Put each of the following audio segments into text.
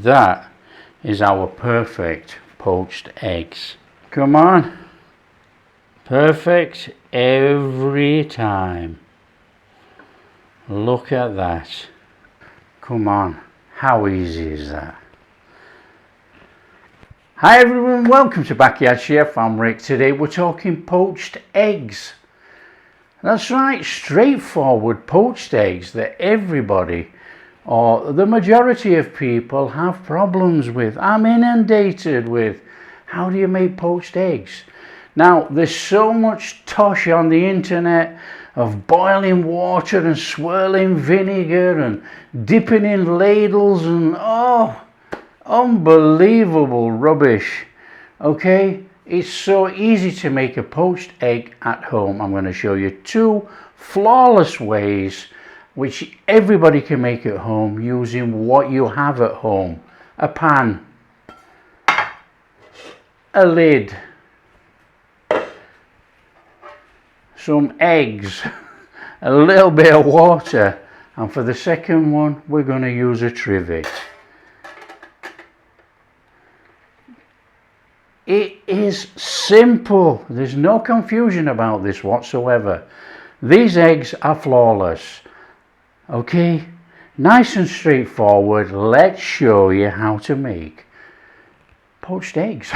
that is our perfect poached eggs. Come on. Perfect every time. Look at that. Come on. How easy is that? Hi everyone, welcome to Backyard Chef. I'm Rick. Today we're talking poached eggs. That's right, straightforward poached eggs that everybody or the majority of people have problems with. I'm inundated with. How do you make poached eggs? Now, there's so much tosh on the internet of boiling water and swirling vinegar and dipping in ladles and unbelievable rubbish. Okay, it's so easy to make a poached egg at home. I'm going to show you two flawless ways which everybody can make at home using what you have at home. A pan, a lid, some eggs, a little bit of water, and for the second one we're going to use a trivet. It is simple. There's no confusion about this whatsoever. These eggs are flawless. Okay, nice and straightforward. Let's show you how to make poached eggs.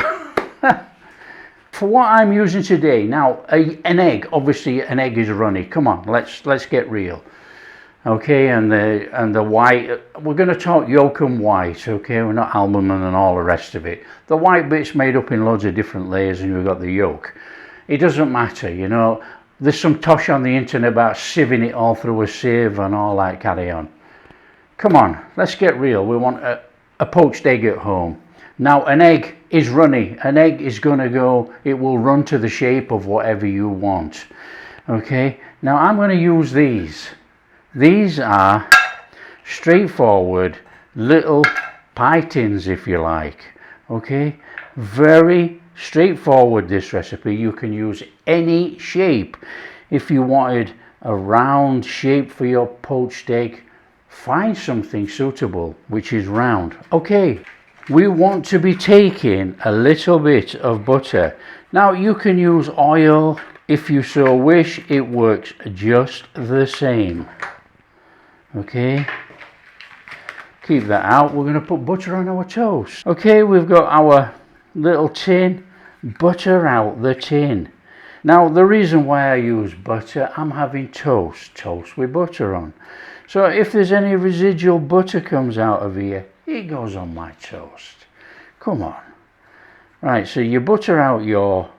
For what I'm using today, now an egg, obviously an egg is runny. Come on, let's get real. Okay, and the white, we're going to talk yolk and white. Okay, we're not almond and all the rest of it. The white bit's made up in loads of different layers, and you've got the yolk. It doesn't matter, you know. There's some tosh on the internet about sieving it all through a sieve and all that carry on. Come on, let's get real. We want a poached egg at home. Now, an egg is runny. An egg is going to go, it will run to the shape of whatever you want. Okay, now I'm going to use these. These are straightforward little pie tins, if you like. Okay, very straightforward this recipe. You can use any shape. If you wanted a round shape for your poached egg, find something suitable which is round. Okay, we want to be taking a little bit of butter. Now you can use oil if you so wish. It works just the same. Okay, keep that out. We're going to put butter on our toast. Okay, we've got our little tin, butter out the tin. Now the reason why I use butter, I'm having toast with butter on. So if there's any residual butter comes out of here, it goes on my toast. Come on. Right, so you butter out your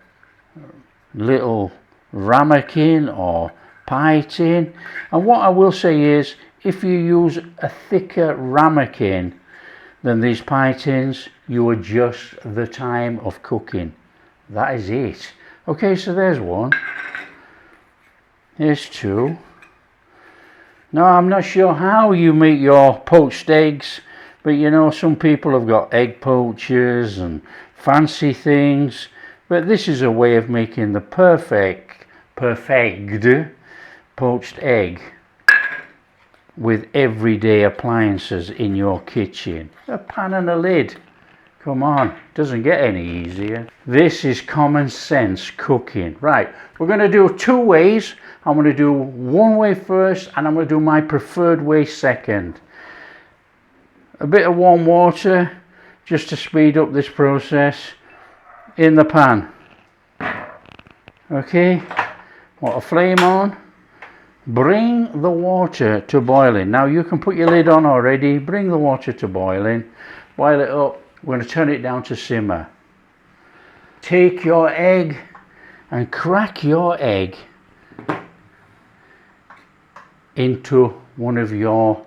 little ramekin or pie tin. And what I will say is, if you use a thicker ramekin than these pie tins, you adjust the time of cooking. That is it. Okay, so there's one. Here's two. Now, I'm not sure how you make your poached eggs, but you know, some people have got egg poachers and fancy things. But this is a way of making the perfect poached egg with everyday appliances in your kitchen. A pan and a lid. Come on, doesn't get any easier. This is common sense cooking. Right, we're going to do two ways. I'm going to do one way first, and I'm going to do my preferred way second. A bit of warm water just to speed up this process in the pan. Okay, want a flame on. Bring the water to boiling. Now you can put your lid on already. Bring the water to boiling. Boil it up. We're going to turn it down to simmer. Take your egg and crack your egg into one of your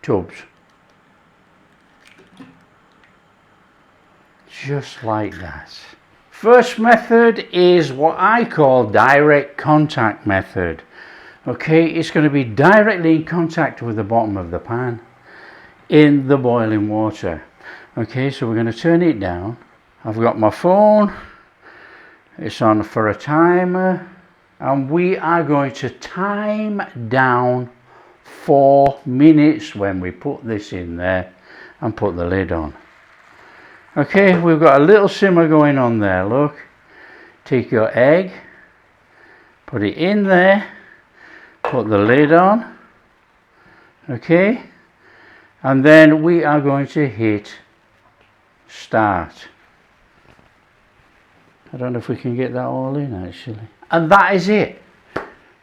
tubs. Just like that. First method is what I call direct contact method. Okay, it's going to be directly in contact with the bottom of the pan in the boiling water. Okay, so we're going to turn it down. I've got my phone. It's on for a timer. And we are going to time down 4 minutes when we put this in there. and put the lid on. Okay, we've got a little simmer going on there, look. Take your egg, put it in there, put the lid on, okay, and then we are going to hit start. I don't know if we can get that all in actually. And that is it.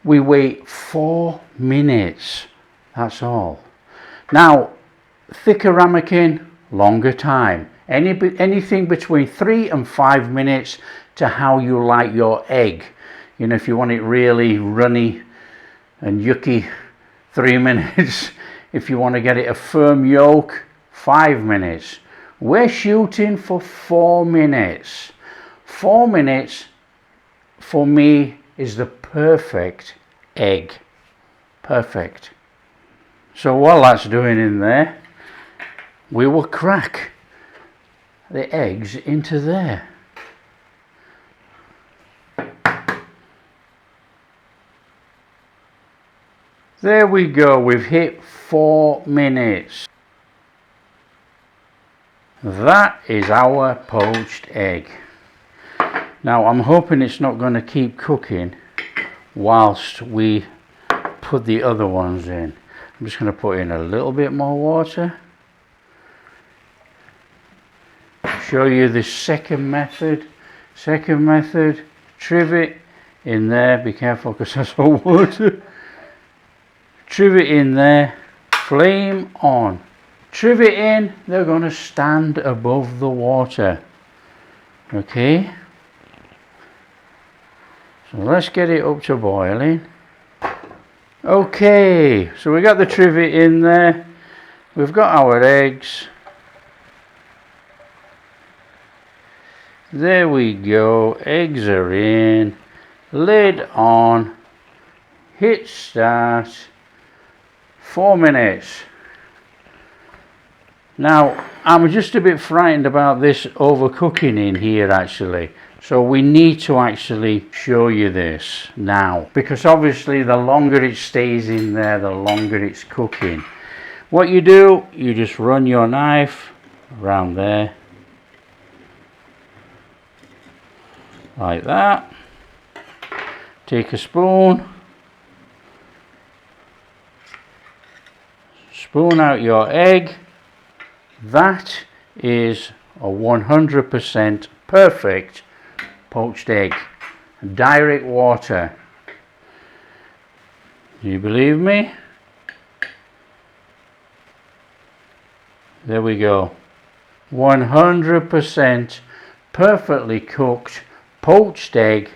We wait 4 minutes, that's all. Now, thicker ramekin, longer time. Anything between 3 and 5 minutes to how you like your egg. You know, if you want it really runny and yucky, 3 minutes. If you want to get it a firm yolk, 5 minutes. We're shooting for 4 minutes. 4 minutes for me is the perfect egg. Perfect. So while that's doing in there, we will crack the eggs into there. There we go, we've hit 4 minutes. That is our poached egg. Now I'm hoping it's not going to keep cooking whilst we put the other ones in. I'm just going to put in a little bit more water. Show you the second method. Trivet in there, be careful because that's all water. Trivet in there, flame on. Trivet in, they're going to stand above the water. Okay. So let's get it up to boiling. Okay, so we got the trivet in there. We've got our eggs. There we go, eggs are in. Lid on. Hit start. 4 minutes. Now, I'm just a bit frightened about this overcooking in here actually. So we need to actually show you this now. Because obviously the longer it stays in there, the longer it's cooking. What you do, you just run your knife around there. Like that. Take a spoon. Spoon out your egg. That is a 100% perfect poached egg. Direct water. Do you believe me? There we go. 100% perfectly cooked poached egg,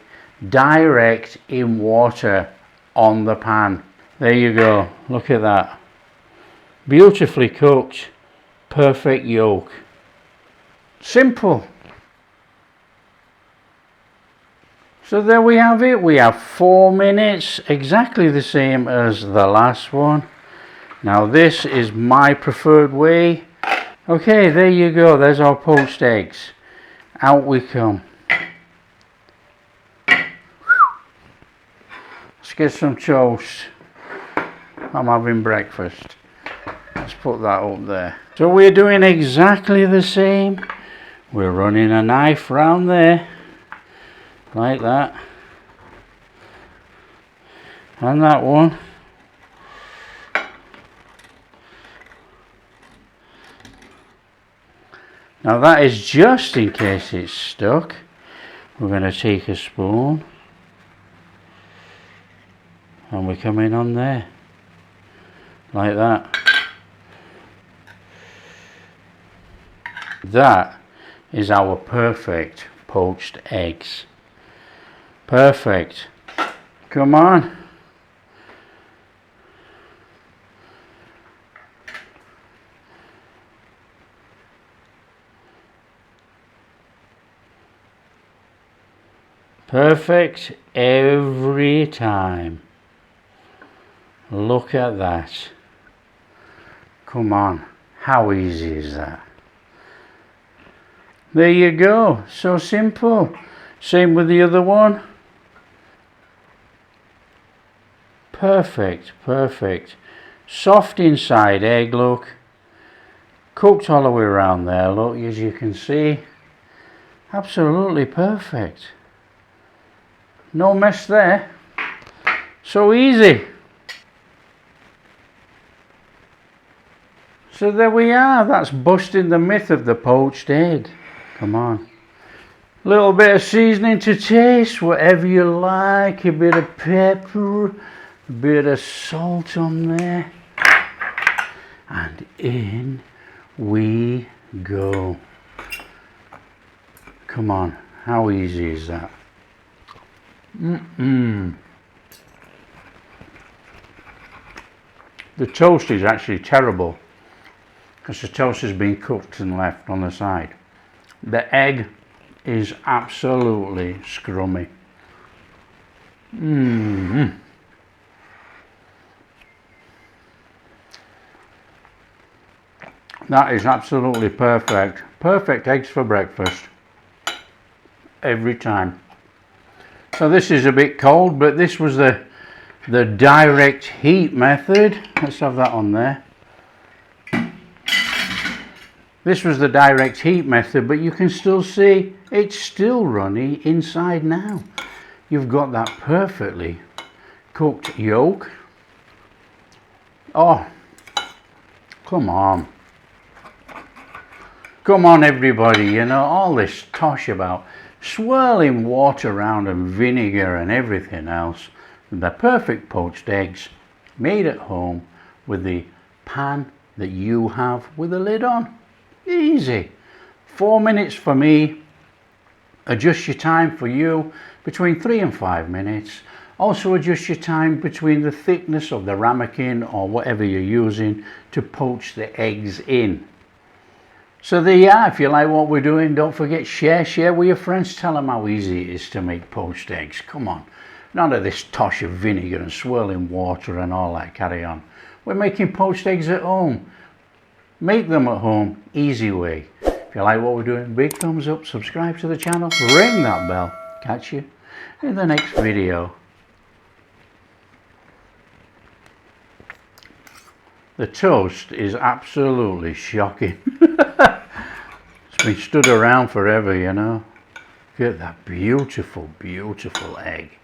direct in water on the pan. There you go. Look at that. Beautifully cooked, perfect yolk. Simple. So there we have it. We have 4 minutes, exactly the same as the last one. Now this is my preferred way. Okay, there you go. There's our poached eggs. Out we come. Let's get some toast. I'm having breakfast. Let's put that up there. So we're doing exactly the same. We're running a knife round there. Like that. And that one. Now that is just in case it's stuck. We're going to take a spoon. And we come in on there. Like that. That is our perfect poached eggs. Perfect. Come on. Perfect every time. Look at that. Come on. How easy is that? There you go. So simple. Same with the other one. Perfect, perfect. Soft inside egg, look. Cooked all the way around there, look, as you can see. Absolutely perfect. No mess there. So easy. So there we are. That's busting the myth of the poached egg. Come on. Little bit of seasoning to taste, whatever you like. A bit of pepper, a bit of salt on there. And in we go. Come on. How easy is that? The toast is actually terrible because the toast has been cooked and left on the side. The egg is absolutely scrummy. That is absolutely perfect. Perfect eggs for breakfast. Every time. So this is a bit cold, but this was the direct heat method. Let's have that on there. This was the direct heat method, but you can still see it's still runny inside now. You've got that perfectly cooked yolk. Oh, come on. Come on everybody, you know, all this tosh about swirling water around and vinegar and everything else. The perfect poached eggs made at home with the pan that you have with the lid on. Easy. 4 minutes for me. Adjust your time for you between 3 and 5 minutes. Also adjust your time between the thickness of the ramekin or whatever you're using to poach the eggs in. So there you are. If you like what we're doing, don't forget share with your friends. Tell them how easy it is to make poached eggs. Come on. None of this tosh of vinegar and swirling water and all that carry on. We're making poached eggs at home. Make them at home, easy way. If you like what we're doing, big thumbs up, subscribe to the channel, ring that bell. Catch you in the next video. The toast is absolutely shocking. It's been stood around forever, you know. Look at that beautiful, beautiful egg.